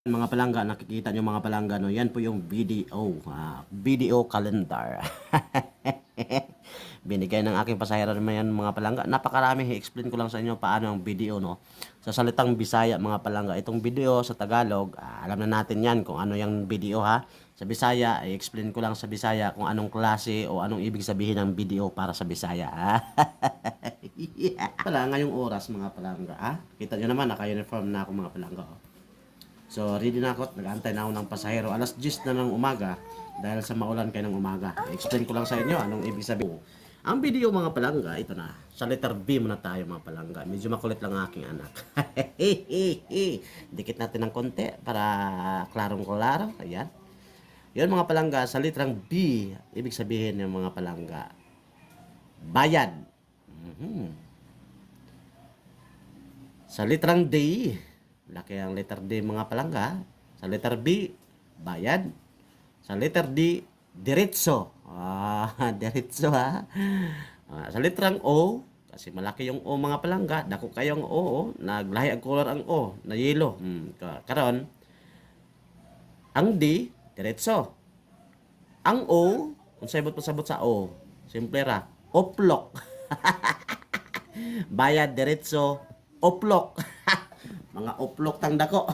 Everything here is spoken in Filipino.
Mga palangga, nakikita nyo mga palangga, no? Yan po yung video calendar. Binigay ng aking pasahero naman yan mga palangga. Napakarami, i-explain ko lang sa inyo paano ang video, no? Sa salitang Bisaya mga palangga, itong video sa Tagalog, alam na natin yan kung ano yung video, ha. Sa Bisaya, i-explain ko lang sa Bisaya kung anong klase o anong ibig sabihin ng video para sa Bisaya, ha. Pala ngayong oras mga palangga, ha. Kita nyo naman, naka-uniform na ako mga palangga, oh. So, ready na ako. Nag-aantay na ako ng pasahero. Alas 10 na ng umaga dahil sa maulan kayo ng umaga. I-explain ko lang sa inyo anong ibig sabihin. Ang video mga palangga, ito na. Sa letter B muna tayo mga palangga. Medyo makulit lang ang aking anak. Dikit natin ng konti para klarong-klaro. Ayan. Yun mga palangga, sa literang B, ibig sabihin ng mga palangga, bayad. Sa literang D, laki ang letter D mga palangga. Sa letter B, bayad. Sa letter D, diretso. Diretso, ha. Sa letrang O, kasi malaki yung O mga palangga. Dako kayong O, naglahi ang color ang O, na yellow. Karon, ang D, diretso. Ang O, kung sabot pasabot sa O, simple ra, oplok. Bayad, diretso, oplok. Mga oplok tang dako.